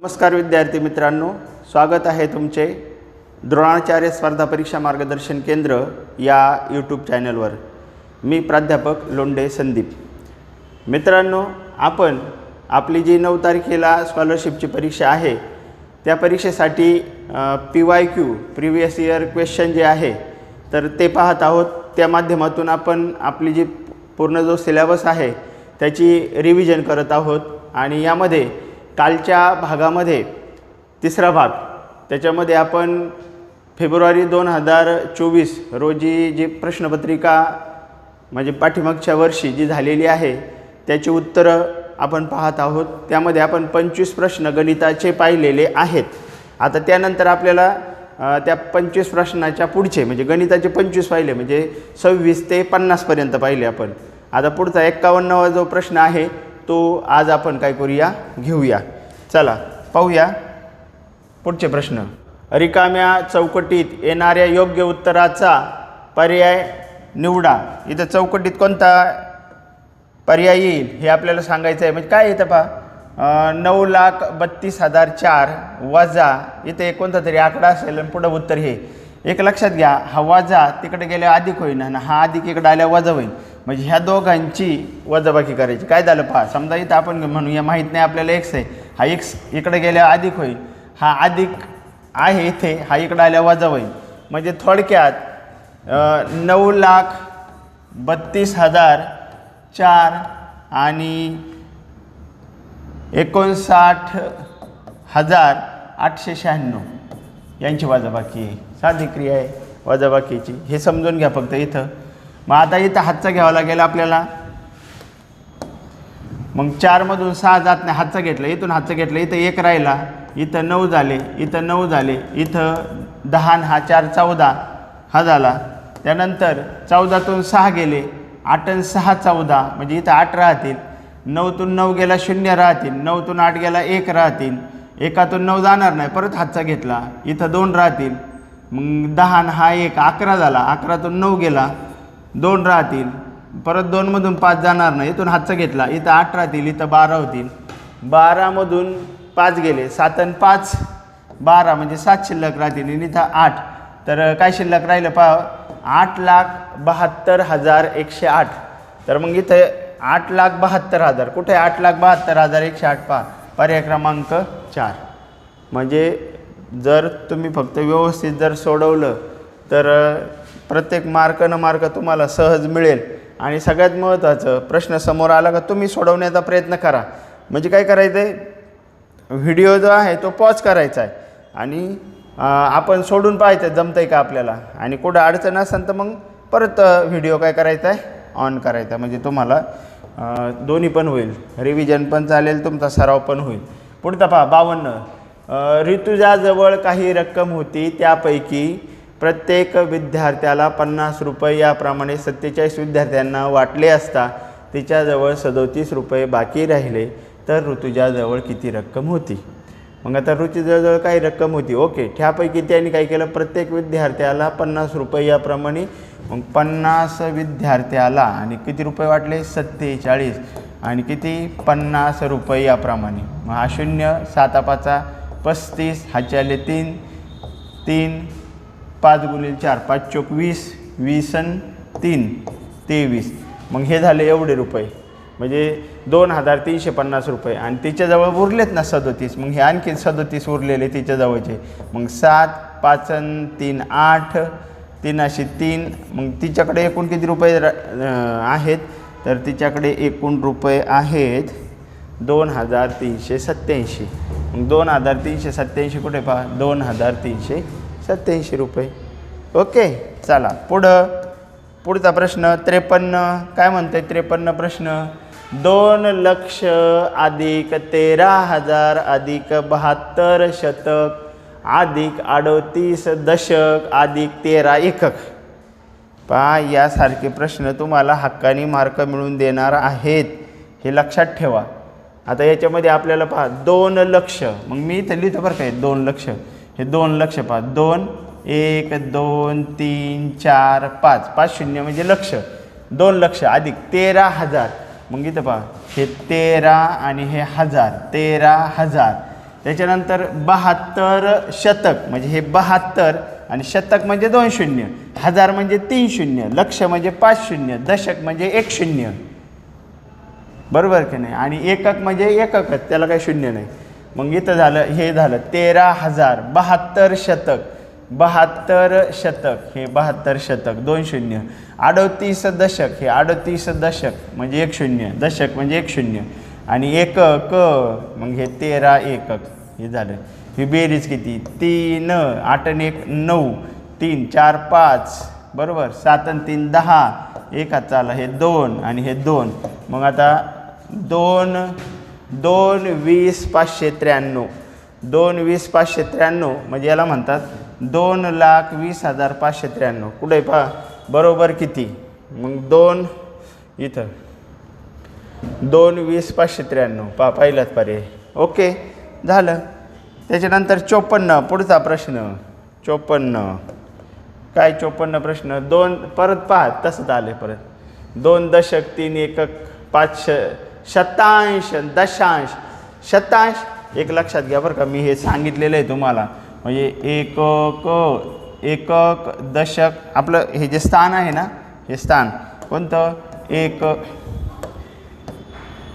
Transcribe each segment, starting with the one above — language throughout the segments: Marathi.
नमस्कार विद्यार्थी मित्रांनो, स्वागत आहे तुमचे द्रोणाचार्य स्पर्धा परीक्षा मार्गदर्शन केंद्र या यूट्यूब चॅनलवर। मी प्राध्यापक लोंढे संदीप। मित्रांनो, आपण आपली जी 9 तारखेला स्कॉलरशिपची परीक्षा आहे त्या परीक्षेसाठी PYQ प्रिव्हियस इयर क्वेश्चन जे आहे तर ते पाहत आहोत। त्या माध्यमातून आपण आपली जी पूर्ण जो सिलेबस आहे त्याची रिव्हिजन करत आहोत आणि यामध्ये कालच्या भागामध्ये तिसरा भाग त्याच्यामध्ये आपण फेब्रुवारी 2024 रोजी जी प्रश्नपत्रिका म्हणजे पाठीमागच्या वर्षी जी झालेली आहे त्याची उत्तरं आपण पाहत आहोत। त्यामध्ये आपण 25 प्रश्न गणिताचे पाहिलेले आहेत। आता त्यानंतर आपल्याला त्या 25 प्रश्नाच्या पुढचे म्हणजे गणिताचे 25 पाहिले म्हणजे 26 ते 50 पर्यंत पाहिले आपण। आता पुढचा 51वा जो प्रश्न आहे तो आज आपण काय करूया, घेऊया। चला पाहूया पुढचे प्रश्न। रिकाम्या चौकटीत येणाऱ्या योग्य उत्तराचा पर्याय निवडा। इथं चौकटीत कोणता पर्याय येईल हे आपल्याला सांगायचं आहे। म्हणजे काय येतं पहा, 9,32,004 वजा इथे कोणता तरी आकडा असेल आणि पुढे उत्तर हे एक लक्षात घ्या। हा वजा तिकडे गेल्या अधिक होईल आणि हा अधिक इकडे आल्या वजा होईल। म्हणजे ह्या दोघांची वजाबाकी करायची। काय झालं पहा, समजा इथं आपण म्हणूया माहीत नाही आपल्याला x आहे, हा x इकडे गेल्या अधिक होईल, हा अधिक आहे इथे, हा इकडे आल्या वजा होईल। म्हणजे थोडक्यात 9,32,004 आणि 59,896 यांची वजाबाकी आहे। साधी क्रिया आहे वजाबाकीची, हे समजून घ्या फक्त इथं। मग आता इथं हातचा घ्यावा लागेल आपल्याला। मग 4 मधून 6 जात नाही, हातचा घेतला, इथून हातचा घेतला, इथं 1 राहिला, इथं 9 झाले, इथं 9 झाले, इथं 10 आणि हा 4 14 हा झाला। त्यानंतर 14तून 6 गेले, 8 आणि 6 14 म्हणजे इथं 8 राहतील। 9तून 9 गेला 0 राहतील, 9तून 8 गेला 1 राहतील, 1तून 9 जाणार नाही, परत हातचा घेतला, इथं 2 राहतील। मग 10 आणि हा 1 11 झाला, 11तून 9 गेला 2 राहतील, परत 2 मधून 5 जाणार नाही, इथून हातचा घेतला, इथं 8 राहतील, इथं 12 होतील। 12 मधून 5 गेले, 7 आणि 5 12 म्हणजे 7 शिल्लक राहतील आणि इथं 8, तर काय शिल्लक राहिलं पहा, 8,72,108। तर मग इथं 8,72,000 कुठे, 8,72,108 पहा, पर्याय क्रमांक 4। म्हणजे जर तुम्ही फक्त व्यवस्थित जर सोडवलं तर प्रत्येक मार्क न मार्क तुम्हाला सहज मिळेल। आणि सगळ्यात महत्त्वाचं, प्रश्न समोर आला का तुम्ही सोडवण्याचा प्रयत्न करा। म्हणजे काय करायचं आहे, व्हिडिओ जो आहे तो पॉज करायचा आहे आणि आपण सोडून पाहायचं जमतं आहे का आपल्याला, आणि कुठं अडचण असेल तर मग परत व्हिडिओ काय करायचा आहे, ऑन करायचा। म्हणजे तुम्हाला दोन्ही पण होईल, रिव्हिजन पण चालेल, तुमचा सराव पण होईल। पुढचा पहा 52। ऋतुजाजवळ काही रक्कम होती, त्यापैकी प्रत्येक विद्यार्थ्याला 50 रुपये याप्रमाणे 47 विद्यार्थ्यांना वाटले असता तिच्याजवळ 37 रुपये बाकी राहिले, तर ऋतुजाजवळ किती रक्कम होती। मग आता ऋतुजाजवळ काही रक्कम होती, ओके, त्यापैकी त्यांनी काय केलं, प्रत्येक विद्यार्थ्याला 50 रुपये याप्रमाणे, मग 50 विद्यार्थ्याला आणि किती रुपये वाटले, 47 आणि किती 50 रुपये याप्रमाणे। मग हा 0 7 5 35 हाच्याले 3 3 5 गुणिले 4 5 चौक 20 20 आणि 3 23। मग हे झाले एवढे रुपये, म्हणजे 2,350 रुपये। आणि तिच्याजवळ उरलेत ना 37, मग हे आणखी 37 उरलेले तिच्याजवळचे। मग 7 5 आणि 3 8 3 असे 3, मग तिच्याकडे एकूण किती रुपये आहेत, तर तिच्याकडे एकूण रुपये आहेत 2,387। मग 2,387 कुठे पहा, 2,387 रुपये। ओके, चला पुढचा प्रश्न 53। काय म्हणते 53 प्रश्न, 2 लक्ष अधिक 13,000 अधिक 72 शतक अधिक 38 दशक अधिक 13 एकक। पहा, यासारखे प्रश्न तुम्हाला हक्कानी मार्क मिळवून देणार आहेत, हे लक्षात ठेवा। आता याच्यामध्ये आपल्याला पहा 2 लक्ष, मग मी इथं लिहितो बरं काय, 2 लक्ष, हे 2 लक्ष पहा, 2 1 2 3 4 5 5 0 म्हणजे लक्ष, 2 लक्ष अधिक 13,000, मग इथं पहा हे 13 आणि हे 1000, 13,000 त्याच्यानंतर 72 शतक म्हणजे हे 72 आणि शतक म्हणजे 2 शून्य, हजार म्हणजे 3 शून्य, लक्ष म्हणजे 5 शून्य, दशक म्हणजे 1 शून्य, बरोबर की नाही. आणि एकक म्हणजे एककच, त्याला काही शून्य नाही. मग इथं झालं हे झालं 13,000. 72 शतक, 72 शतक हे 72 शतक 2 शून्य. 38 दशक हे 38 दशक म्हणजे 1 शून्य, दशक म्हणजे 1 शून्य. आणि एकक मग हे 13 एकक हे झालं. ही बेरीज किती 3, 8 आणि 1 9, 3 4 5 बरोबर, 7 आणि 3 10, एक हात चाला हे 2 आणि हे 2. मग आता 2 20 593, 2 20 593 म्हणजे याला म्हणतात 2,20,593. कुठे पहा बरोबर किती, मग 2 इथं 2 20 593 पहा पहिलाच पर्याय. ओके झालं. त्याच्यानंतर 54 पुढचा प्रश्न 54 काय 54 प्रश्न 2 परत पहा तसंच आले परत 2 दशक 3 एकक 5 शतांश दशांश. शतांश एक लक्षात घ्या बरं का, मी हे सांगितलेलं आहे तुम्हाला. म्हणजे एकक दशक आपलं हे जे स्थान आहे ना, हे स्थान कोणतं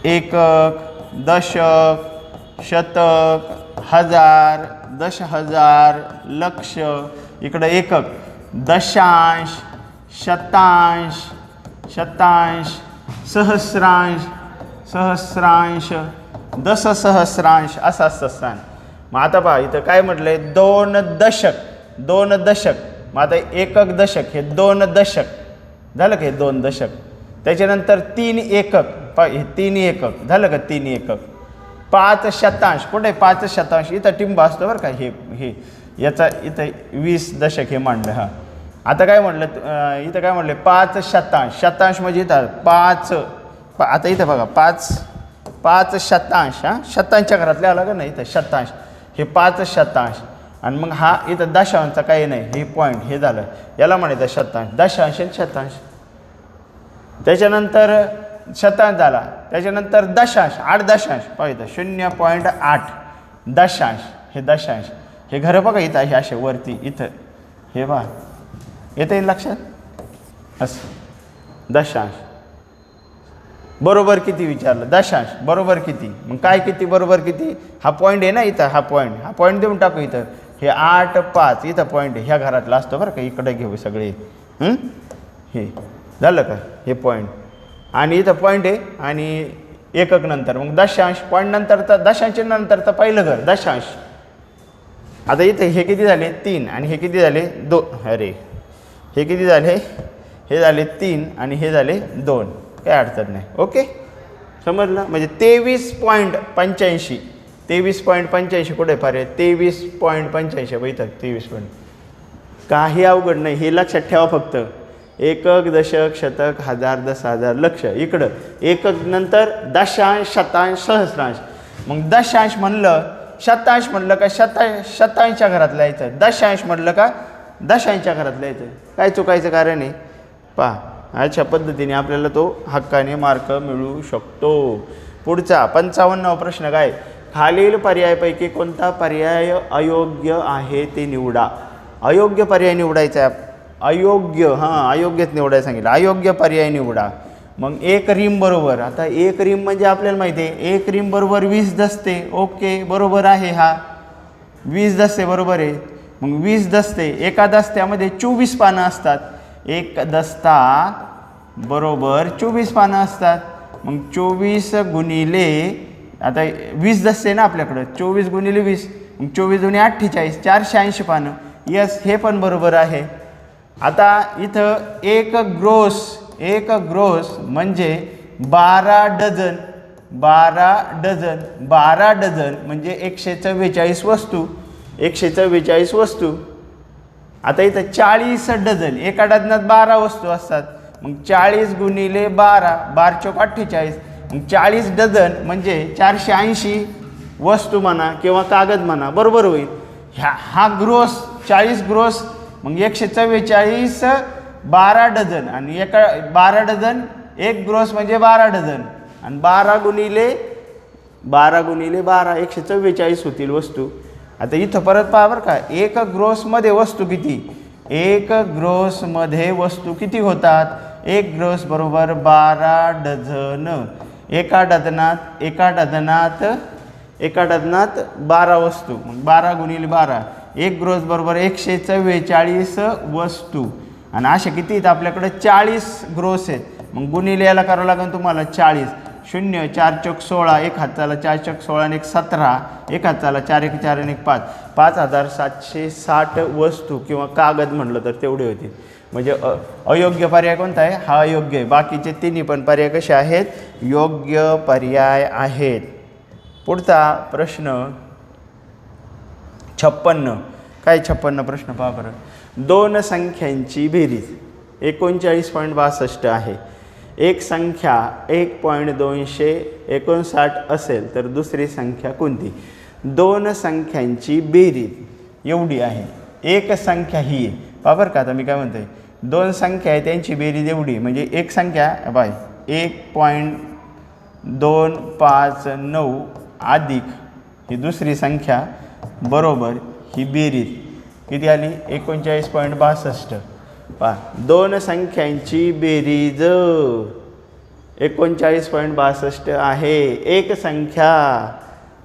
एकक दशक शतक हजार दश हजार लक्ष. इकडं एकक दशांश शतांश सहस्रांश दशसहस्रांश असं असतं स्थान. मग आता पहा इथं काय म्हटलं आहे 2 दशक. मग आता एकक दशक हे 2 दशक झालं का, हे 2 दशक. त्याच्यानंतर 3 एकक पहा हे 3 एकक झालं का, 3 एकक. 5 शतांश कुठे 5 शतांश इथं टिंब असतं बरं का, हे याचा इथं 20 दशक हे मांडलं. हां आता काय म्हटलं इथं काय म्हटलं 5 शतांश म्हणजे इथं 5 आता इथं बघा 5 शतांश. हां शतांशच्या घरातले आला का नाही इथं शतांश, हे 5 शतांश. आणि मग हा इथं दशांशचा काही नाही, हे पॉईंट हे झालं, याला म्हणायचं शतांश. दशांश आणि शतांश. त्याच्यानंतर शतांश झाला. त्याच्यानंतर दशांश 8 दशांश पाहिजे 0.8 दशांश. हे दशांश हे घरं बघा इथं हे असे वरती इथं हे बघा येतं येईल लक्षात असं. दशांश बरोबर किती विचारलं, दशांश बरोबर किती, मग काय किती बरोबर किती, हा पॉईंट आहे ना इथं, हा पॉईंट देऊन टाकू इथं. हे 8 5 इथं पॉईंट आहे, ह्या घरातला असतो बरं का, इकडे घेऊ सगळे. हे झालं का हे पॉईंट, आणि इथं पॉईंट आहे आणि एकक नंतर मग दशांश. पॉईंट नंतर तर दशांश नंतर तर पहिलं घर दशांश. आता इथे हे किती झाले 3 आणि हे किती झाले 2. अरे हे किती झाले, हे झाले 3 आणि हे झाले 2. काही अडचण नाही. ओके समजलं. म्हणजे 23.85 23.85 कुठे फार आहे 23.85 बघ इथं 23 पॉईंट. काही अवघड नाही, हे लक्षात ठेवा फक्त. एकक दशक शतक हजार दस हजार लक्ष. इकडं एकक नंतर दशांश शतांश सहस्रांश. मग दशांश म्हणलं शतांश म्हणलं का शतांशच्या घरात लिहायचं, दशांश म्हणलं का दशांशच्या घरात लिहायचं. काय चुकायचं कारण आहे पहा. अशा पद्धतीने आपल्याला तो हक्काने मार्क मिळू शकतो. पुढचा 55वा प्रश्न काय, खालील पर्यायापैकी कोणता पर्याय अयोग्य आहे ते निवडा. अयोग्य पर्याय निवडायचा आहे. अयोग्य अयोग्यच निवडायला सांगितलं. अयोग्य पर्याय निवडा. मग 1 रिम बरोबर. आता 1 रिम म्हणजे आपल्याला माहिती आहे 1 रिम बरोबर 20 दस्ते. ओके बरोबर आहे, हा 20 दस्ते बरोबर आहे. मग 20 दस्ते, एका दस्त्यामध्ये 24 पानं असतात. एक दस्ता बरोबर 24 पानं असतात. मग 24 गुणिले आता 20 दस्ते ना आपल्याकडं, 24 गुणिले 20 मग 24 गुणिले 48 480 पानं. यस हे पण बरोबर आहे. आता इथं एक ग्रोस म्हणजे 12 डझन. 12 डझन म्हणजे 144 वस्तू. 144 वस्तू. आता इथं 40 डझन, एका डझनात 12 वस्तू असतात. मग 40 गुणिले 12 12 चौक 48. मग 40 डझन म्हणजे 480 वस्तू म्हणा किंवा कागद म्हणा, बरोबर होईल. हा ग्रोस 40 ग्रोस मग 144 12 डझन आणि एका 12 डझन एक ग्रोस म्हणजे 12 डझन आणि 12 गुणिले 12 गुणिले 12 144 होतील वस्तू. आता इथं परत पहा बरं का, एक ग्रोसमध्ये वस्तू किती, एक ग्रोसमध्ये वस्तू किती होतात, एक ग्रोस बरोबर 12 डझन. एका डझनात 12 वस्तू, मग 12 गुणिले 12, एक ग्रोस बरोबर 144 वस्तू. आणि असे किती आहेत आपल्याकडे, 40 ग्रोस आहेत. मग गुणिले याला करावं लागेल तुम्हाला 40. 0 4 चौक 16, 1 हाताला 4 चौक 16 आणि 1 17, 1 हाताला 4 1 4 आणि 1 5, 5760 वस्तू किंवा कागद म्हटलं तर तेवढे होतील. म्हणजे अयोग्य पर्याय कोणता आहे, हा अयोग्य आहे. बाकीचे तिन्ही पण पर्याय कसे आहेत, योग्य पर्याय आहेत. पुढचा प्रश्न 56. काय 56 प्रश्न पहा बरं. दोन संख्यांची बेरीज 39.62 आहे. एक संख्या 1.259 असेल तर दुसरी संख्या कोणती. दोन संख्यांची बेरीज एवढी आहे, एक संख्या ही आहे. पहा बरं का, आता मी काय म्हणतोय, दोन संख्या आहे त्यांची बेरीज एवढी, म्हणजे एक संख्या बाय 1.259 अधिक ही दुसरी संख्या बरोबर ही बेरीज किती आली, 39.62. पहा, दोन संख्यांची बेरीज 39.62 आहे. एक संख्या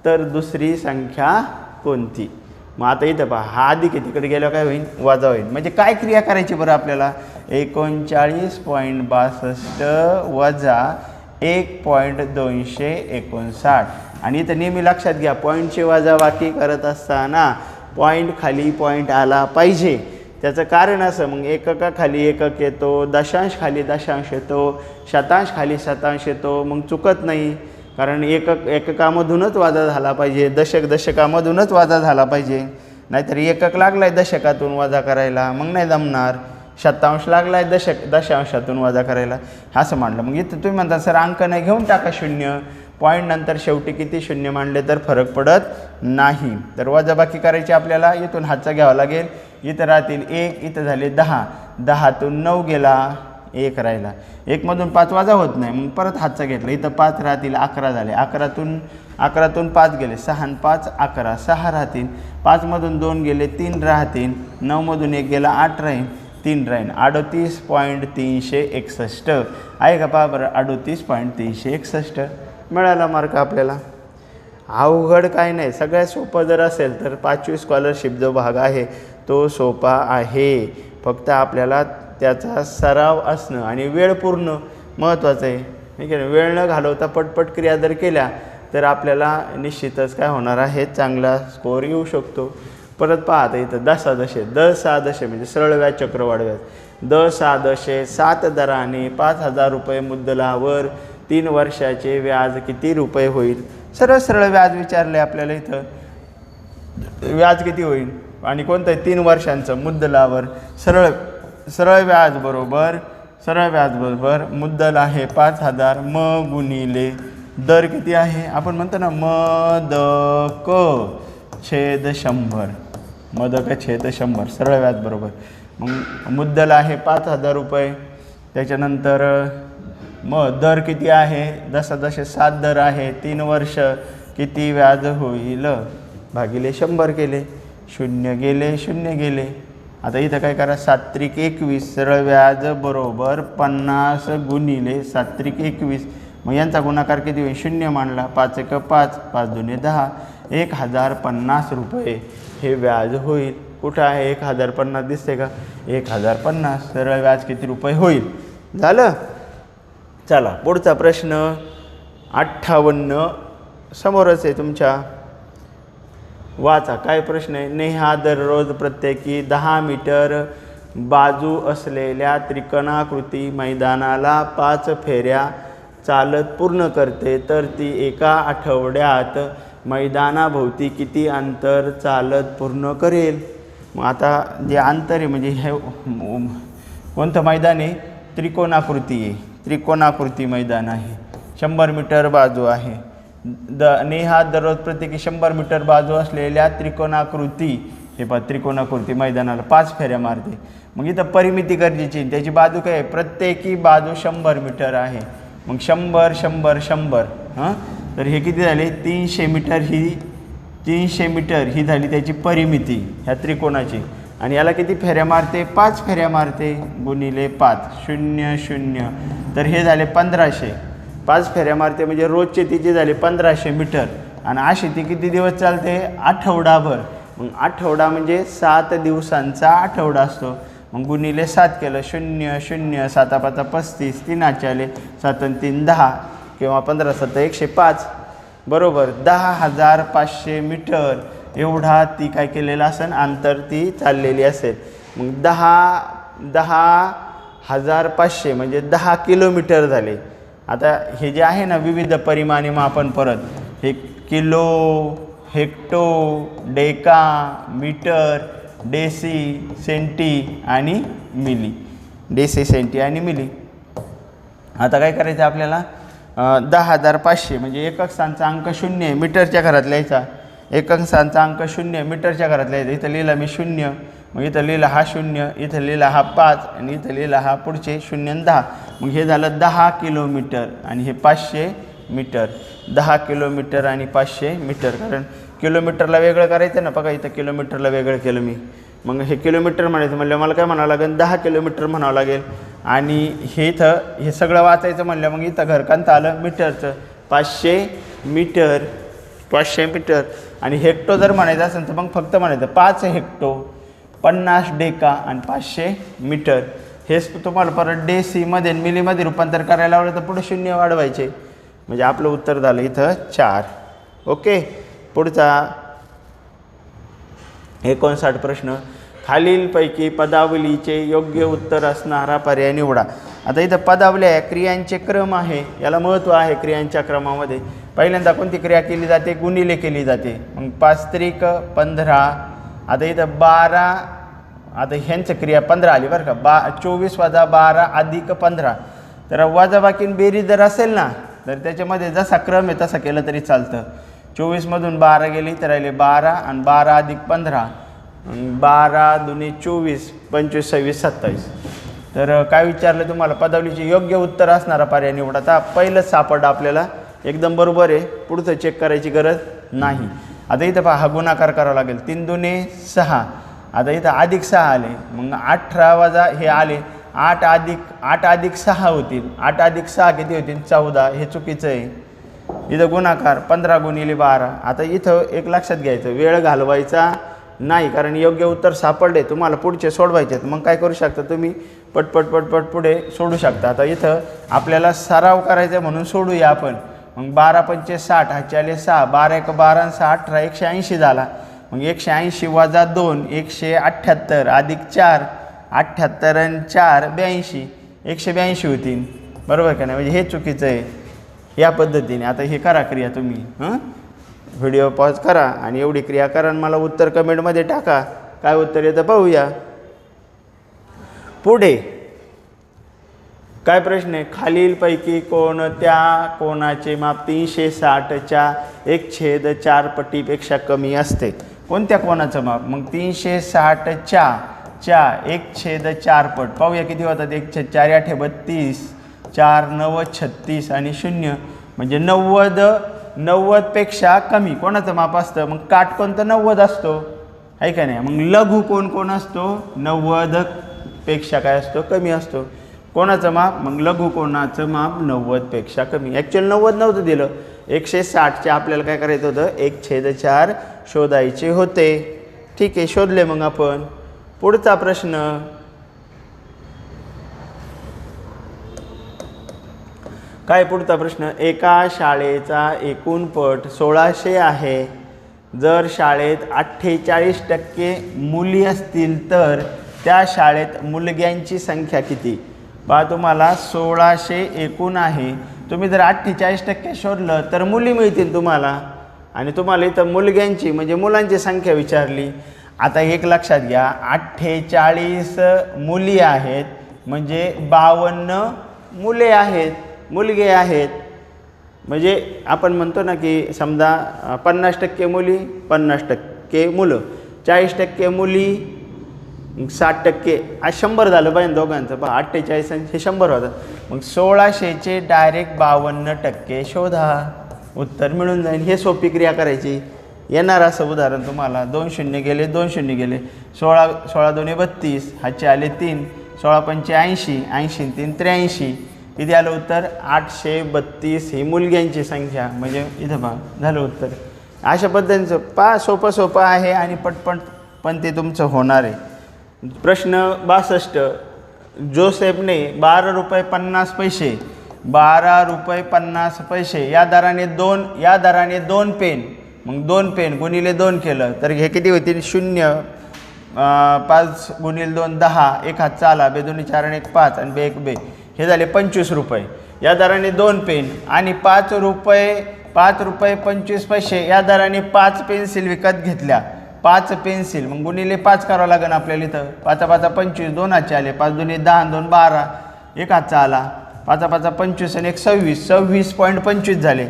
तर दुसरी संख्या कोणती. मग आता इथं पहा, हा अधिक आहे, तिकडे गेल्यावर काय होईल, वजा होईल. म्हणजे काय क्रिया करायची बरं आपल्याला, 39.62 वजा 1.259. आणि इथं नेहमी लक्षात घ्या, पॉईंटची वजाबाकी करत असताना पॉईंट खाली पॉईंट आला पाहिजे. त्याचं कारण असं, मग एककाखाली एकक येतो, दशांश खाली दशांश येतो, शतांश खाली शतांश येतो, मग चुकत नाही. कारण एककामधूनच वाजा झाला पाहिजे, दशकामधूनच वाजा झाला पाहिजे. नाहीतर एकक लागलाय दशकातून वजा करायला, मग नाही जमणार. शतांश लागलाय दशांशातून वजा करायला, असं मांडलं. मग इथं तुम्ही म्हणता सर अंक नाही, घेऊन टाका 0. पॉईंट नंतर शेवटी किती 0 मांडले तर फरक पडत नाही. तर वजाबाकी करायची आपल्याला, इथून हातचा घ्यावा लागेल. इथं राहतील 1, इथं झाले 10, 10तून 9 गेला, 1 राहिला. 1मधून 5 वजा होत नाही, मग परत हातचा घेतला, इथं 5 राहतील, 11 झाले. 11तून 5 गेले, 6 आणि 5 11, 6 राहतील. 5मधून 2 गेले, 3 राहतील. 9मधून 1 गेला, 8 राहील, 3 राहील. 38.361 आहे का, पहा बरं, 38.361 मिळाला मार्क आपल्याला. अवघड काय नाही, सगळ्यात सोपं जर असेल तर 5वी स्कॉलरशिप जो भाग आहे तो सोपा आहे. फक्त आपल्याला त्याचा सराव असणं आणि वेळ पूर्ण महत्त्वाचं आहे. ठीक आहे, वेळ न घालवता पटपट क्रिया जर केल्या तर आपल्याला निश्चितच काय होणार आहे, चांगला स्कोअर येऊ शकतो. परत पाहता इथं 10 दशे म्हणजे सरळ व्याज चक्रवाढ व्याज. 10 7 दराने 5,000 रुपये मुद्दलावर 3 वर्षाचे व्याज किती रुपये होईल. सरळ व्याज विचारले आपल्याला, इथं व्याज किती होईल आणि कोणतं आहे, 3 वर्षांचं मुद्दलावर. सरळ व्याज बरोबर मुद्दल आहे 5,000 म गुणिले दर किती आहे, आपण म्हणतो ना मदक छेद 100, मदक छेद 100, सरळ व्याज बरोबर. मग मुद्दल आहे 5,000 रुपये, त्याच्यानंतर मग दर किती आहे, 10.7 दर आहे, 3 वर्ष किती व्याज होईल भागिले 100 केले, 0 गेले. आता इथं काय करा, 7 त्रिक 21, सरळ व्याज बरोबर 50 गुणिले 7 त्रिक 21. मग यांचा गुणाकार किती होईल, 0 मांडला, 5 1 5, 5 2 10, 1050 रुपये हे व्याज होईल. कुठं आहे 1050 दिसते का, 1050. सरळ व्याज किती रुपये होईल. झालं. चला पुढचा प्रश्न 58 समोरच आहे तुमच्या, वाचा. काय प्रश्न आहे, नेहा दररोज प्रत्येकी 10 मीटर बाजू असलेल्या त्रिकोणाकृती मैदानाला 5 फेऱ्या चालत पूर्ण करते, तर ती एका आठवड्यात मैदानाभोवती किती अंतर चालत पूर्ण करेल. मग आता जे अंतर आहे म्हणजे हे कोणतं मैदान आहे, त्रिकोणाकृती आहे, त्रिकोणाकृती मैदान आहे, 100 मीटर बाजू आहे. नेहा दररोज प्रत्येकी 100 मीटर बाजू असलेल्या त्रिकोणाकृती, हे पहा त्रिकोणाकृती मैदानाला 5 फेऱ्या मारते. मग इथं परिमिती गरजेची, त्याची बाजू काय आहे, प्रत्येकी बाजू 100 मीटर आहे. मग 100 100 100 हां, तर हे किती झाले 300 मीटर, ही 300 मीटर ही झाली त्याची परिमिती ह्या त्रिकोणाची. आणि याला किती फेऱ्या मारते 5 फेऱ्या मारते गुणिले 5 0 0. तर हे झाले 1500. 5 फेऱ्या मारते म्हणजे रोजचे तिचे झाले 1500 मीटर. आणि अशी ती किती दिवस चालते आठवडाभर. मग आठवडा म्हणजे 7 दिवसांचा आठवडा असतो. मग गुणिले 7 केलं 0 0 7 5 35 3 आले 7 3 10 किंवा 15 7 105 बरोबर 10,500 मीटर एवढा ती काय केलेला असेल अंतर ती चाललेली असेल. मग 10,500 म्हणजे 10 किलोमीटर झाले. आता हे जे आहे ना विविध परिमाणी मापन परत हे kilo, hecto, deca, metre, deci, centi आणि मिली. डेसी, सेंटी आणि मिली. आता काय करायचं आपल्याला 10,500 म्हणजे एकक स्थानचा अंक 0 मीटरच्या घरात लिहायचा. एकक स्थानचा अंक 0 मीटरच्या घरात लिहायचा. इथं लिहिला मी 0, मग इथं लिहिला हा 0, इथं लिहिला हा 5 आणि इथं लिहिला हा पुढचे 0 आणि 10. मग हे झालं 10 किलोमीटर आणि हे 500 मीटर. 10 किलोमीटर आणि 500 मीटर. कारण किलोमीटरला वेगळं करायचं ना, बघा इथं किलोमीटरला वेगळं केलं मी. मग हे किलोमीटर म्हणायचं म्हणलं मला काय म्हणावं लागेल 10 किलोमीटर म्हणावं लागेल. आणि हे इथं हे सगळं वाचायचं म्हणलं मग इथं घरकांत आलं मीटरचं 500 मीटर. 500 मीटर. आणि हेक्टो जर म्हणायचं असेल तर मग फक्त म्हणायचं 5 हेक्टो, 50 डेका आणि 500 मीटर. हेच तुम्हाला परत डेसीमध्ये मिलीमध्ये रूपांतर करायला लावलं तर पुढे 0 वाढवायचे. म्हणजे आपलं उत्तर झालं इथं 4. ओके. पुढचा 59 प्रश्न. खालीलपैकी पदावलीचे योग्य उत्तर असणारा पर्याय निवडा. आता इथं पदावल्या क्रियांचे क्रम आहे, याला महत्त्व आहे. क्रियांच्या क्रमामध्ये पहिल्यांदा कोणती क्रिया केली जाते गुणिले केली जाते. मग 5 त्रिक 15. आता इथं 12. आता ह्यांचं क्रिया 15 आली बरं का. 24 + 12 + 15. तर वजाबाकीन बेरीज जर असेल ना तर त्याच्यामध्ये जसा क्रम आहे तसा केलं तरी चालतं. 24 मधून 12 गेली तर राहिले 12 आणि 12 + 15 12 दुने 24 25 26 27. तर काय विचारलं तुम्हाला पदावलीचे योग्य उत्तर असणारा पर्याय निवडा. आता पहिलंच सापडलं आपल्याला एकदम बरोबर आहे. पुढचं चेक करायची गरज नाही. आता इथं पहा हा गुणाकार करावा लागेल 3 दुने 6. आता इथं अधिक 6 आले मग 18 वजा हे आले 8 अधिक 6 होतील. 8 अधिक 6 किती होतील 14. हे चुकीचं आहे. इथं गुणाकार 15 गुणिले 12. आता इथं एक लक्षात घ्यायचं वेळ घालवायचा नाही कारण योग्य उत्तर सापडले तुम्हाला पुढचे सोडवायचे. मग काय करू शकता तुम्ही पटपट पटपट पुढे सोडू शकता. आता इथं आपल्याला सराव करायचा म्हणून सोडूया आपण. मग 12 पंचे 60 हा चाले 6 12 1 12 आणि 6 18 180 झाला. मग 180 वजा 2 178 अधिक 4 78 आणि 4 82 182 होतील. बरोबर का नाही. म्हणजे हे चुकीचं आहे. या पद्धतीने आता हे करा क्रिया तुम्ही. व्हिडिओ पॉज करा आणि एवढी क्रिया करा आणि मला उत्तर कमेंटमध्ये टाका. काय उत्तर येतं पाहूया. पुढे काय प्रश्न आहे. खालीलपैकी कोणत्या कोणाचे माप 360च्या 1/4 पटीपेक्षा कमी असते. कोणत्या कोणाचं माप. मग 360च्या 1/4 पट. पाहूया किती होतात. 1/4 8 32 4 9 36 आणि 0 म्हणजे 90 पेक्षा कमी कोणाचं माप असतं. मग काटकोन तर 90 असतो आहे का नाही. मग लघु कोण असतो 90 पेक्षा काय असतो कमी असतो. कोणाचं माप मग लघु कोणाचं माप 90 पेक्षा कमी. ॲक्च्युअल 90 नव्हतं दिलं. 160चे आपल्याला काय करायचं होतं 1/4 शोधायचे होते. ठीक आहे शोधले. मग आपण पुढचा प्रश्न. काय पुढचा प्रश्न. एका शाळेचा एकूण पट 1600 आहे. जर शाळेत 48% मुली असतील तर त्या शाळेत मुलग्यांची संख्या किती. बा तुम्हाला 1600 एकूण आहे. तुम्ही जर 48% शोधलं तर मुली मिळतील तुम्हाला. आणि तुम्हाला इथं मुलग्यांची म्हणजे मुलांची संख्या विचारली. आता एक लक्षात घ्या 48 मुली आहेत म्हणजे 52 मुले आहेत मुलगे आहेत. म्हणजे आपण म्हणतो ना की समजा 50% मुली 50% मुलं 40% मुली 60% आज 100 झालं पाहिजे दोघांचं. 48 हे 100 होतं. मग 1600चे डायरेक्ट 52% शोधा. उत्तर मिळून जाईल. हे सोपी क्रिया करायची. येणार असं उदाहरण तुम्हाला 2 शून्य गेले 2 शून्य गेले 16 2 32 हातचे आले 3 16 पंचे 80 80 3 83 किती आलं उत्तर 832 ही मुलग्यांची संख्या म्हणजे इथं पहा झालं उत्तर. अशा पद्धतीचं पहा सोपं आहे आणि पटपट पण ते तुमचं होणार आहे. प्रश्न 62 जोसेफने 12 रुपये 50 पैसे 12 रुपये 50 पैसे या दराने दोन पेन मग 2 पेन गुणिले 2 केलं तर हे किती होतील 0 5 गुणिले 2 10 1 हात चाला बे 2 4 आणि 1 5 आणि बे 1 बे हे झाले 25 रुपये. या दराने 2 पेन आणि 5 रुपये 25 पैसे या दराने 5 पेन्सिल विकत घेतल्या. 5 पेन्सिल मग गुणिले 5 करावं लागेल आपल्याला. इथं 5 5 25 2 हातचे आले 5 2 10 2 12 1 हातचा आला 5 5 25 आणि 1 26.25 झाले.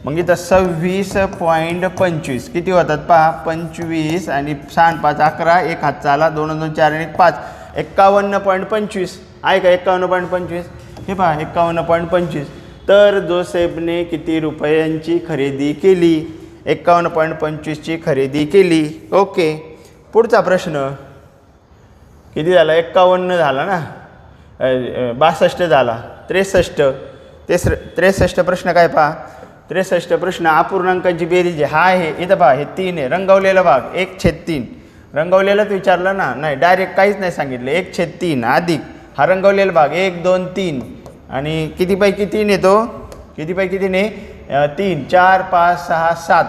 मग इथं 26.25 किती होतात पहा 25 आणि 6 5 11 1 हातचा आला 2 2 4 आणि 1 5 51.25 आहे का 51.25 हे पहा 51.25. तर जोसेफने किती रुपयांची खरेदी केली 51.25ची खरेदी केली. ओके. पुढचा प्रश्न किती झाला 51 झाला ना 62 झाला 63 प्रश्न काय पहा 63 प्रश्न अपूर्णांकांची बेरीज हा आहे. इथं पहा हे 3 आहे रंगवलेला भाग 1/3 रंगवलेलाच विचारलं ना नाही डायरेक्ट काहीच नाही सांगितलं 1/3 अधिक हा रंगवलेला भाग 1 2 3 आणि कितीपैकी 3 येतो कितीपैकी 3 आहे 3 4 5 6 7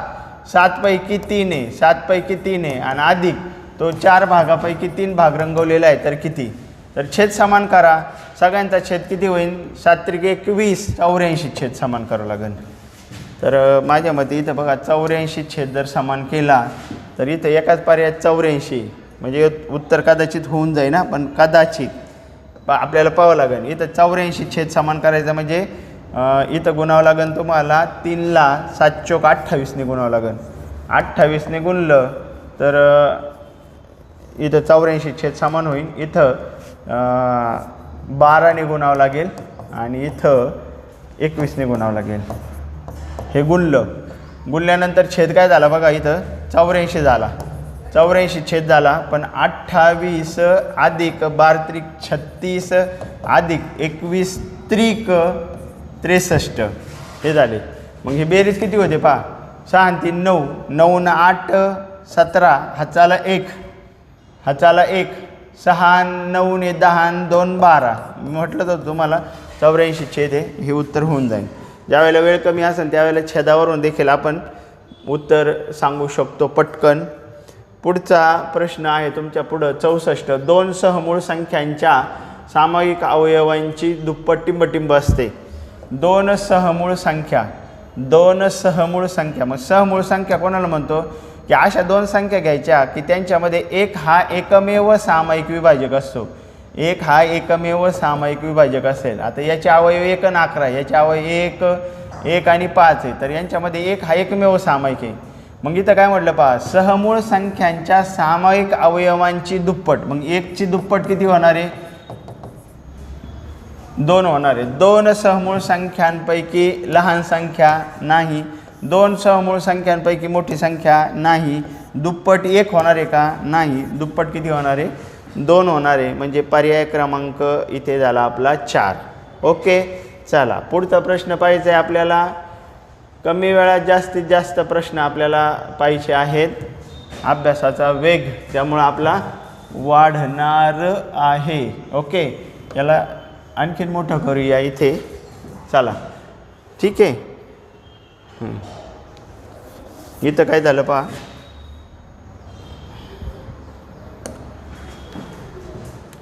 7 पैकी 3 आहे 7 पैकी 3 आहे आणि अधिक तो 4 भागापैकी 3 भाग रंगवलेला आहे तर किती तर छेद समान करा. सगळ्यांचा छेद किती होईल 7 त्रिक 21 84 छेद समान करावं लागेल. तर माझ्या मते इथं बघा 84 छेद जर समान केला तर इथं एकाच पर्यायात 84 म्हणजे उत्तर कदाचित होऊन जाईल ना पण कदाचित आपल्याला पाहावं लागेल. इथं 84 छेद समान करायचं म्हणजे इथं गुणावं लागेल तुम्हाला 3 ला 7 चोक 28ने गुणावं लागेल 28ने गुणलं तर इथं 84 छेद समान होईल. इथं 12ने गुणावं लागेल आणि इथं 21ने गुणावं लागेल. हे गुणल्यानंतर छेद काय झाला बघा इथं 84 झाला 84 छेद झाला पण 28 अधिक 12 त्रिक 36 अधिक 21 त्रिक 63 हे झाले. मग हे बेरीज किती होते पहा 6 आणि 3 9 9 न 8 17 हाताला 1 6 9 ने 10 2 12 म्हटलं तर तुम्हाला 84 छेद आहे हे उत्तर होऊन जाईल. ज्यावेळेला वेळ कमी असेल त्यावेळेला छेदावरून देखील आपण उत्तर सांगू शकतो पटकन. पुढचा प्रश्न आहे तुमच्या पुढं 64 2 सहमूळ संख्यांच्या सामायिक अवयवांची दुप्पट टिंबटिंब असते. 2 सहमूळ संख्या मग सहमूळ संख्या कोणाला म्हणतो की अशा 2 संख्या घ्यायच्या की त्यांच्यामध्ये एक हा एकमेव सामायिक विभाजक असतो. एक हा एकमेव सामायिक विभाजक असेल. आता याचे अवयव 1 आणि 11 याचे अवयव 1 आणि 5 आहे तर यांच्यामध्ये एक हा एकमेव सामायिक आहे. मग इथं काय म्हटलं पहा सहमूळ संख्यांच्या सामायिक अवयवांची दुप्पट मग 1 ची दुप्पट किती होणार आहे 2 होणार आहे. 2 सहमूळ संख्यांपैकी लहान संख्या नाही 2 सहमूळ संख्यांपैकी मोठी संख्या नाही. दुप्पट 1 होणार आहे का नाही दुप्पट किती होणार आहे 2 होणार आहे. म्हणजे पर्याय क्रमांक इथे झाला आपला 4. ओके. चला पुढचा प्रश्न पाहायचा आहे आपल्याला. कमी वेळात जास्तीत जास्त प्रश्न आपल्याला पाहिजे आहेत. अभ्यासाचा वेग त्यामुळे आपला वाढणार आहे. ओके. याला आणखीन मोठं करूया इथे. चला ठीक आहे. इथं काय झालं पहा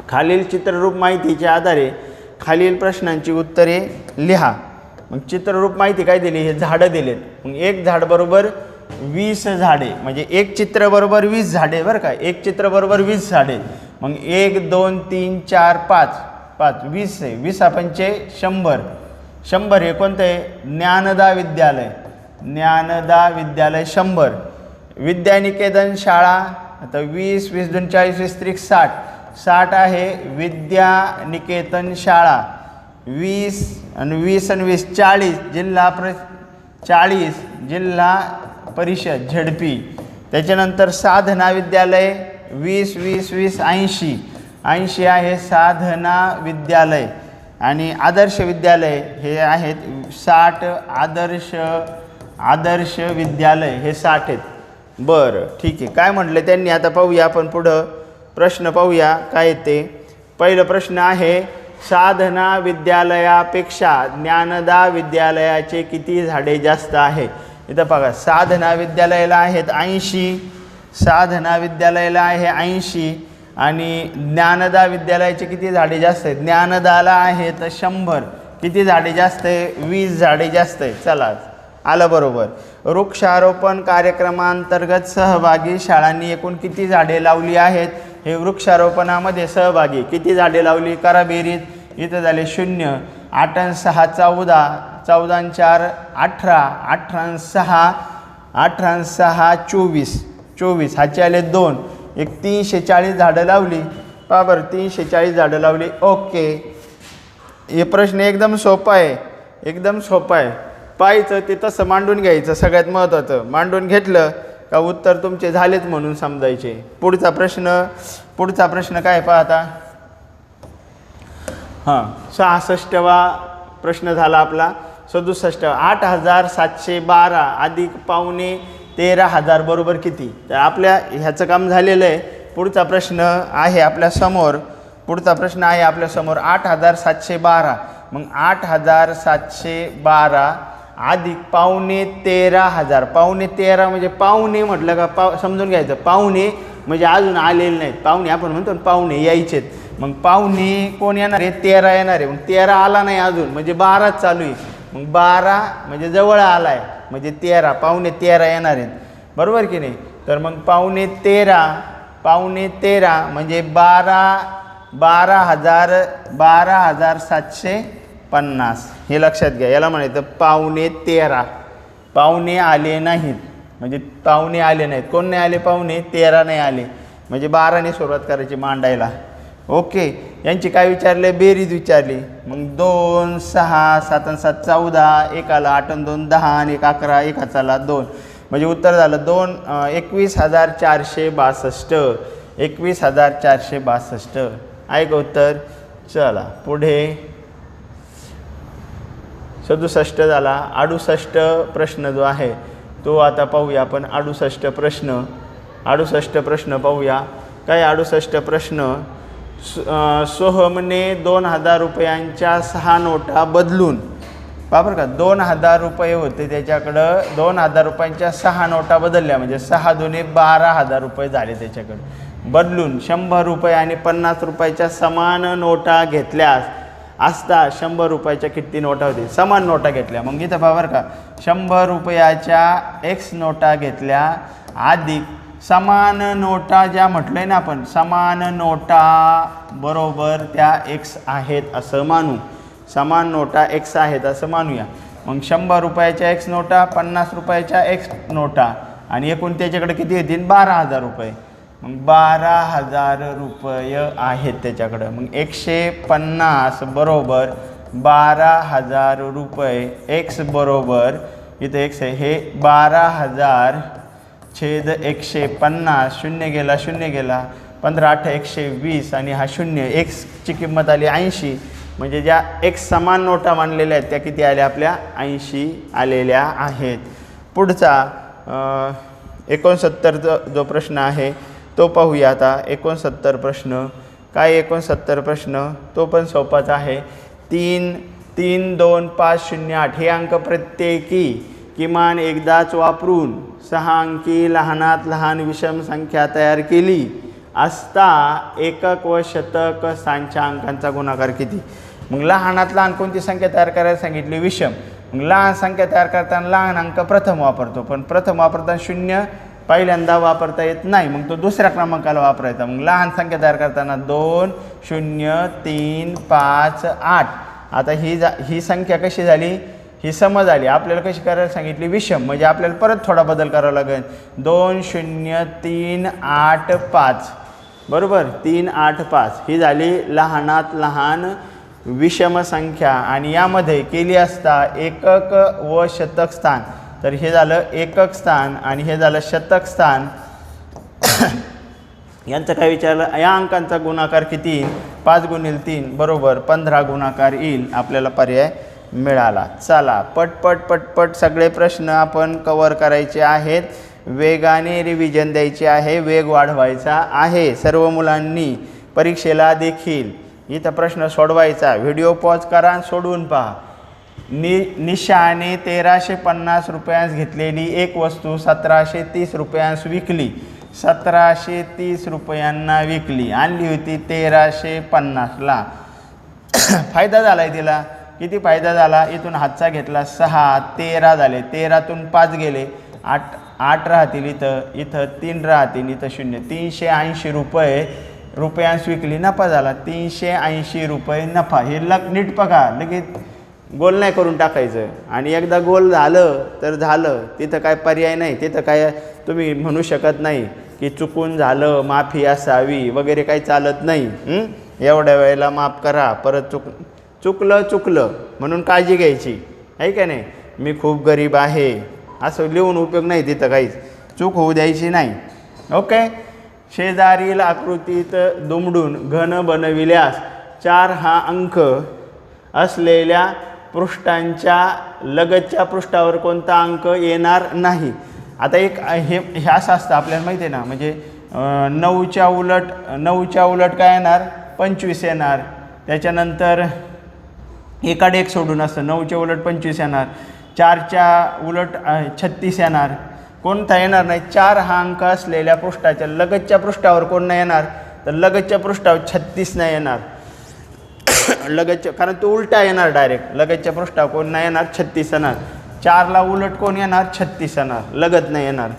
खालील चित्ररूप माहितीच्या आधारे खालील प्रश्नांची उत्तरे लिहा. मग चित्ररूप माहिती काय दिली हे झाडं दिलेत. मग एक झाड बरोबर 20 झाडे म्हणजे एक चित्र बरोबर 20 झाडे बरं का. एक चित्र बरोबर 20 झाडे. मग 1 2 3 4 5 20 आहे. 20 पंचे 100 100 हे कोणतं आहे ज्ञानदा विद्यालय 100. विद्यानिकेतन शाळा आता 20 20 2 40 20 त्रिक 60 आहे विद्यानिकेतन शाळा. 20 आणि 20 40 जिल्हा 40 जिल्हा परिषद झेडपी, त्याच्यानंतर साधना विद्यालय 20 20 20 80 80 आहे साधना विद्यालय, आणि आदर्श विद्यालय हे आहेत 60 आदर्श विद्यालय हे 60 आहेत. बरं ठीक आहे, काय म्हटलं त्यांनी आता पाहूया आपण पुढं प्रश्न पाहूया काय ते. पहिलं प्रश्न आहे साधना विद्यालयापेक्षा ज्ञानदा विद्यालयाचे किती झाडे जास्त आहे. इथं बघा साधना विद्यालयाला आहेत 80, साधना विद्यालयाला आहे 80 आणि ज्ञानदा विद्यालयाचे किती झाडे जास्त आहेत. ज्ञानदाला आहेत 100, किती झाडे जास्त आहे 20 झाडे जास्त आहे. चला आलं बरोबर. वृक्षारोपण कार्यक्रमांतर्गत सहभागी शाळांनी एकूण किती झाडे लावली आहेत. हे वृक्षारोपणामध्ये सहभागी किती झाडे लावली करा बेरीज. इथं झाले 0, 8 आणि 6 14, 14 आणि 4 18, 18 आणि 6 18 आणि 6 24, 24 हाचे आले 2, एक 340 झाडं लावली. पहा बरं 340 झाडं लावली. ओके, हे प्रश्न एकदम सोपा आहे, एकदम सोपा आहे. पाहायचं ते तसं मांडून घ्यायचं, सगळ्यात महत्त्वाचं मांडून घेतलं का उत्तर तुमचे झालेत म्हणून समजायचे. पुढचा प्रश्न काय पाहता. हां 66वा प्रश्न झाला आपला 67. 8712 अधिक पावणे 13,000 बरोबर किती. तर आपल्या ह्याचं काम झालेलं आहे. पुढचा प्रश्न आहे आपल्यासमोर, 8712. मग 8712 अधिक पावणे 13,000. पावणे 13 म्हणजे पावणे म्हटलं का समजून घ्यायचं. पावणे म्हणजे अजून आलेले नाहीत. पावणे आपण म्हणतो ना पावणे यायचेत. मग पावणे कोण येणार आहे 13 येणार आहे. मग 13 आला नाही अजून म्हणजे 12 चालू आहे. मग 12 म्हणजे जवळ आला आहे म्हणजे 13, पावणे 13 येणार आहेत बरोबर की नाही. तर मग पावणे 13 म्हणजे 12,750 हे लक्षात घ्या. याला म्हणायचं पावणे 13. पावणे आले नाहीत म्हणजे पावणे आले नाहीत. कोण नाही आले पावणे 13 नाही आले म्हणजे 12ने सुरुवात करायची मांडायला. ओके, यांची काय विचारले बेरीज विचारली. मग 2 6 7 आणि 7 14, 1 आला 8 आणि 2 10 आणि 1 11, 1 आला 2 म्हणजे उत्तर झालं 21,462. 21,462 आहे का उत्तर. चला पुढे 67 झाला. 68 प्रश्न जो आहे तो आता पाहूया आपण. 68 प्रश्न पाहूया. काय 68 प्रश्न. सोहमने 2,000 रुपयांच्या 6 नोटा बदलून, पहा बरं का 2,000 रुपये होते त्याच्याकडं, 2,000 रुपयांच्या 6 नोटा बदलल्या म्हणजे 6 दुने 12,000 रुपये झाले त्याच्याकडं. बदलून 100 रुपये आणि 50 रुपयाच्या समान नोटा घेतल्यास असता 100 रुपयाच्या किती नोटा होतील. समान नोटा घेतल्या. मग इथं पहा बरं का 100 रुपयाच्या X नोटा घेतल्या अधिक समान नोटा ज्या म्हटलंय ना आपण, समान नोटा बरोबर त्या X आहेत असं मानू. समान नोटा X आहेत असं मानूया. मग 100 रुपयाच्या X नोटा, 50 रुपयाच्या X नोटा आणि एकूण त्याच्याकडे किती येतील 12,000 रुपये. मग 12,000 रुपये आहेत त्याच्याकडं. मग 150 बरोबर 12,000 रुपये. X बरोबर इथं X आहे हे 12,000 छेद 150. 0 गेला 0 गेला 15 8 120 आणि हा 0. X ची किंमत आली 80 म्हणजे ज्या X समान नोटा मानलेल्या आहेत त्या किती आल्या आपल्या 80 आलेल्या आहेत. पुढचा 69 जो प्रश्न आहे तो पाहूया आता. 69 प्रश्न काय. 69 प्रश्न तो पण सोपाच आहे. 3 3 2 5 0 8 हे अंक प्रत्येकी किमान एकदाच वापरून 6 अंकी लहानात लहान विषम संख्या तयार केली असता एकक व शतक स्थानच्या अंकांचा गुणाकार किती. मग लहानात लहान कोणती संख्या तयार करायला सांगितली विषम. मग लहान संख्या तयार करताना लहान अंक प्रथम वापरतो, पण प्रथम वापरताना 0 पहिल्यांदा वापरता येत नाही, मग तो दुसऱ्या क्रमांकाला वापरायचा. मग लहान संख्या तयार करताना 2 0 3 5 8. आता ही संख्या कशी झाली, ही सम झाली. आपल्याला कशी करायला सांगितली विषम, म्हणजे आपल्याला परत थोडा बदल करावा लागेल. 2 0 3 8 5 बरोबर 3 8 5 ही झाली लहानात लहान विषम संख्या आणि यामध्ये केली असता एकक व शतक स्थान, तर हे झालं एकक स्थान आणि हे झालं शतक स्थान. यांचं काय विचारलं, या अंकांचा गुणाकार किती येईल, 5 गुणिले 3 बरोबर 15 गुणाकार येईल. आपल्याला पर्याय मिळाला. चला पटपट पटपट सगळे प्रश्न आपण कव्हर करायचे आहेत. वेगाने रिव्हिजन द्यायची आहे, वेग वाढवायचा आहे. सर्व मुलांनी परीक्षेला देखील इथं प्रश्न सोडवायचा. व्हिडिओ पॉज करा आणि सोडवून पहा. निशाने 1350 रुपयांस घेतलेली एक वस्तू 1730 रुपयांस विकली. 1730 रुपयांना विकली, आणली होती 1350ला. फायदा झाला आहे तिला. किती फायदा झाला, इथून हातचा घेतला 6, 13 झाले, 13तून 5 गेले, 8 राहतील, इथं 3 राहतील, इथं 0. 380 रुपयांस विकली, नफा झाला. 380 रुपये नफा. हे नीट बघा, लगेच गोल नाही करून टाकायचं. आणि एकदा गोल झालं तर झालं, तिथं काय पर्याय नाही. तिथं काय तुम्ही म्हणू शकत नाही की चुकून झालं, माफी असावी वगैरे, काही चालत नाही. एवढ्या वेळेला माफ करा, परत चुकलं म्हणून काळजी घ्यायची आहे का नाही. मी खूप गरीब आहे असं लिहून उपयोग नाही, तिथं काहीच चूक होऊ द्यायची नाही. ओके. शेजारील आकृतीत दुमडून घन बनविल्यास 4 हा अंक असलेल्या पृष्ठांच्या लगतच्या पृष्ठावर कोणता अंक येणार नाही. आता एक हे असं असतं, आपल्याला माहिती आहे ना, म्हणजे 9च्या उलट काय येणार, 25 येणार. त्याच्यानंतर एकाड एक सोडून असतं, 9च्या उलट 25 येणार. 4च्या उलट 36 येणार. कोणता येणार नाही. 4 हा अंक असलेल्या पृष्ठाच्या लगतच्या पृष्ठावर कोण नाही येणार, तर लगतच्या पृष्ठावर 36 नाही येणार. लगतच्या, कारण तो उलटा येणार डायरेक्ट. लगतच्या पृष्ठावर कोण नाही येणार, 36 येणार. 4ला उलट कोण येणार, 36 येणार, लगत नाही येणार.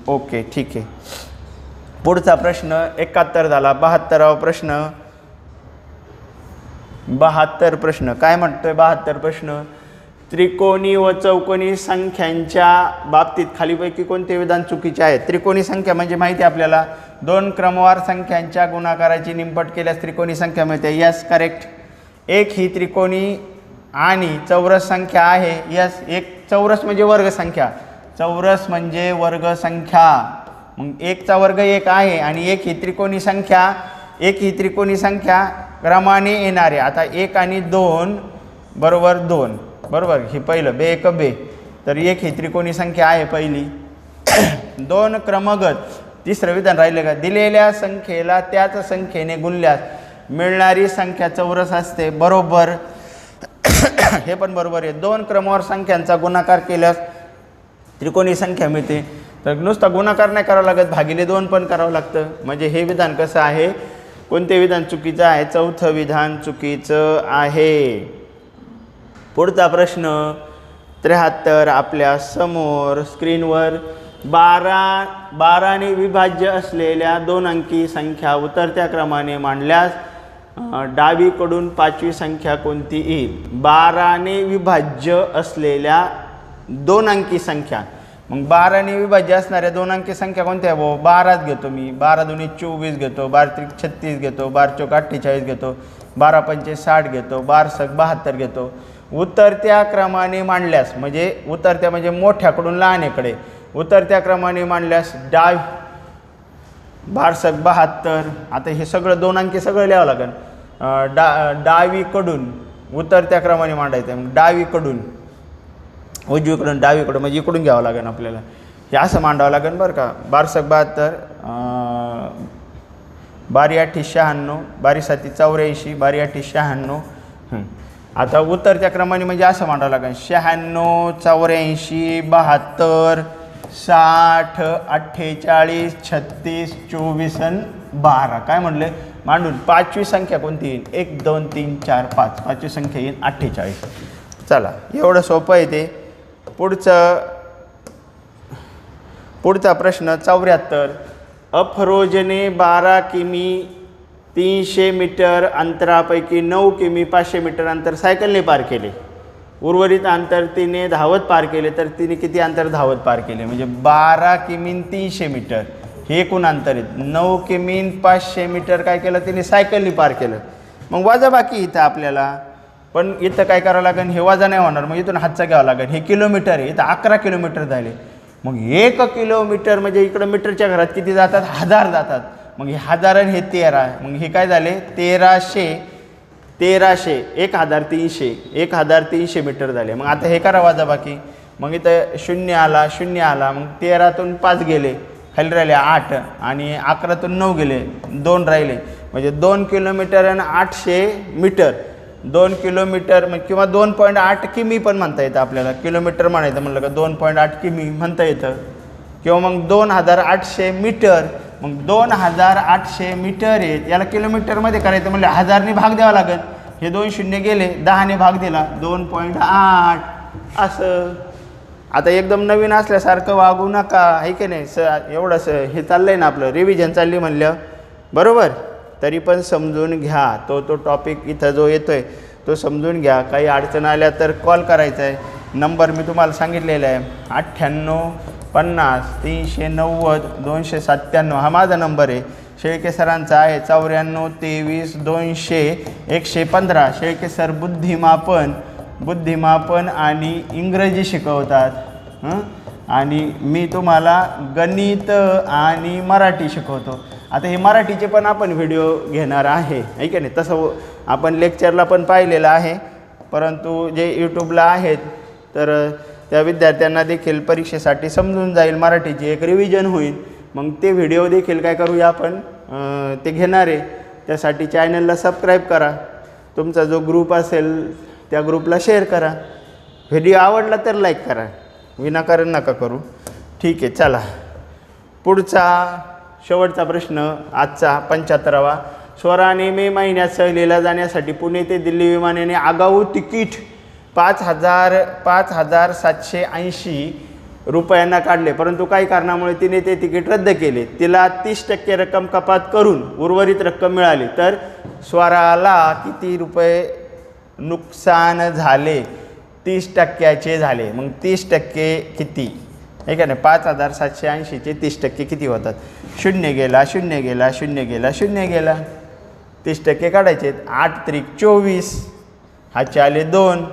ओके, ठीक आहे. पुढचा प्रश्न 71 झाला. 72वा प्रश्न. 72 प्रश्न काय म्हणतोय. 72 प्रश्न, त्रिकोणी व चौकोनी संख्यांच्या बाबतीत खालीपैकी कोणते विधान चुकीचे आहे. त्रिकोणी संख्या म्हणजे माहिती आहे आपल्याला, 2 क्रमवार संख्यांच्या गुणाकाराची निमपट केल्यास त्रिकोणी संख्या मिळते. Yes, correct. एक ही त्रिकोणी आणि चौरस संख्या आहे. यस, एक चौरस म्हणजे वर्गसंख्या. चौरस म्हणजे वर्गसंख्या. मग 1चा वर्ग 1 आहे आणि एक ही त्रिकोणी संख्या क्रमाने येणारे. आता 1 आणि 2 बरोबर 2 बरोबर, हे पहिलं बे एक बे. तर 1 ही त्रिकोणी संख्या आहे पहिली. 2 क्रमगत. तिसरं विधान राहिले का, दिलेल्या संख्येला त्याच संख्येने गुणल्यास मिळणारी संख्या चौरस असते. बरोबर. हे पण बरोबर आहे. 2 क्रमवार संख्यांचा गुणाकार केल्यास त्रिकोणी संख्या मिळते. तर नुसता गुणाकार नाही करावा लागत, भागिले 2 पण करावं लागतं. म्हणजे हे विधान कसं आहे, कोणते विधान चुकीचं आहे, चौथं विधान चुकीचं आहे. पुढचा प्रश्न 73 आपल्या समोर स्क्रीनवर. 12ने विभाज्य असलेल्या 2 अंकी संख्या उतरत्या क्रमाने मांडल्यास डावीकडून 5वी संख्या कोणती येईल. 12ने विभाज्य असलेल्या 2 अंकी संख्या. मग 12ने विभाज्य असणाऱ्या 2 अंकी संख्या कोणत्या आहे भाऊ. 12च घेतो मी. 12 दुनी 24 घेतो. 12 त्रिक 36 घेतो. 12 चौक 48 घेतो. 12 पंचे 60 घेतो. 12 सक 72 घेतो. उतरत्या क्रमाने मांडल्यास, म्हणजे उतरत्या म्हणजे मोठ्याकडून लहानेकडे. उतरत्या क्रमाने मांडल्यास 12 सक 72. आता हे सगळं 2 अंकी सगळं लिहावं लागेल. डावीकडून उतरत्या क्रमाने मांडायचं आहे. मग डावीकडून, उजवीकडून डावीकडून, म्हणजे इकडून घ्यावं लागेल आपल्याला. हे असं मांडावं लागेल बरं का. 12 सक 72, 12 8 96, 12 7 84, 12 8 96. आता उतरत्या क्रमाने म्हणजे असं मांडावं लागेल. 96, 84, 72, 60, 48, 36, 24 आणि 12. काय म्हणले मांडून. 5वी संख्या कोणती येईल. 1 2 3 4 5. 5वी संख्या येईल 48. चला, एवढं सोपं आहे ते. पुढचा प्रश्न 74. अफरोजने 12 किमी 300 मीटर अंतरापैकी 9 किमी 500 मीटर अंतर सायकलने पार केले. उर्वरित अंतर तिने धावत पार केले. तर तिने किती अंतर धावत पार केले. म्हणजे 12 किमी 300 मीटर हे एकूण अंतर आहे. 9 किमी 500 मीटर काय केलं तिने, सायकलने पार केलं. मग वजाबाकी इथं आपल्याला, पण इथं काय करावं लागेल, हे वजा नाही होणार, मग इथून हातचा घ्यावा लागेल. हे किलोमीटर आहे, इथं 11 किलोमीटर झाले. मग 1 किलोमीटर म्हणजे इकडं मीटरच्या घरात किती जातात, 1000 जातात. मग हे 1000 आणि हे 13, मग हे काय झाले 1300, 1300 मीटर झाले. मग आता हे करा वजाबाकी. मग इथं 0 आला, 0 आला, मग 13तून 5 गेले, खाली राहिले 8, आणि 11तून 9 गेले, 2 राहिले. म्हणजे 2 किलोमीटर आणि 800 मीटर, 2 किलोमीटर किंवा 2.8 किमी पण म्हणता येतं आपल्याला. किलोमीटर म्हणायचं म्हणलं का 2.8 किमी म्हणता येतं, किंवा मग 2800 मीटर. मग 2800 मीटर आहेत, याला किलोमीटरमध्ये करायचं म्हणलं 1000ने भाग द्यावा लागेल. हे 2 शून्य गेले, 10ने भाग दिला, 2.8 असं. आता एकदम नवीन असल्यासारखं वागू नका, आहे की नाही. एवढंसं हे चाललं आहे ना आपलं, रिव्हिजन चालली म्हणलं, बरोबर. तरी पण समजून घ्या, तो टॉपिक इथं जो येतो आहे तो समजून घ्या. काही अडचण आल्या तर कॉल करायचा आहे. नंबर मी तुम्हाला सांगितलेला आहे, 98 50 390 297 हा माझा नंबर आहे. शेळके सरांचा आहे 94 23 200 115. शेळके सर बुद्धिमापन आणि इंग्रजी शिकवतात. आणि मी तुम्हाला गणित आणि मराठी शिकवतो. आता हे मराठीचे पण आपण व्हिडिओ घेणार आहे की नाही. तसं आपण लेक्चरला पण पाहिलेलं आहे, परंतु जे यूट्यूबला आहेत तर त्या विद्यार्थ्यांना देखील परीक्षेसाठी समजून जाईल, मराठीची एक रिव्हिजन होईल. मग ते व्हिडिओ देखील काय करूया आपण ते घेणार आहे. त्यासाठी चॅनलला सबस्क्राईब करा, तुमचा जो ग्रुप असेल त्या ग्रुपला शेअर करा, व्हिडिओ आवडला तर लाईक करा, विनाकारण नका करू. ठीक आहे, चला पुढचा शेवटचा प्रश्न आजचा 75वा. स्वराने मे महिन्यात सहलीला जाण्यासाठी पुणे ते दिल्ली विमानाने आगाऊ तिकीट 5,780 रुपयांना काढले, परंतु काही कारणामुळे तिने ते तिकीट रद्द केले. तिला 30% रक्कम कपात करून उर्वरित रक्कम मिळाली, तर स्वराला किती रुपये नुकसान झाले? 30% झाले. मग 30% किती आहे का नाही. 5,780चे 30% किती होतात? 0 गेला, 0 गेला, 0 गेला, 0 गेला. 30% काढायचे. 8 त्रिक 24, हाचे आले 2,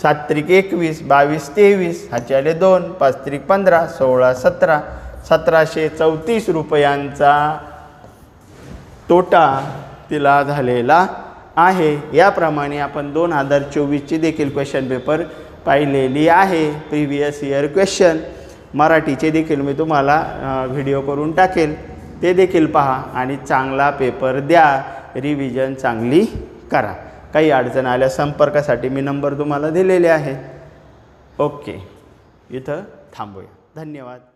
7 त्रिक 21, 22 23, हाचे आले 2, 5 त्रिक 15, 16 17, 1734 रुपयांचा तोटा तिला झालेला आहे. याप्रमाणे आपण 2024ची देखील क्वेश्चन पेपर पाहिलेली आहे, प्रिव्हियस इयर क्वेश्चन. मराठीचे देखील मी तुम्हाला व्हिडिओ करून टाकेल, ते देखील पहा आणि चांगला पेपर द्या, रिव्हिजन चांगली करा. काही अडचण आल्या संपर्कासाठी मी नंबर तुम्हाला दिलेले आहे. ओके, इथं थांबूया. धन्यवाद.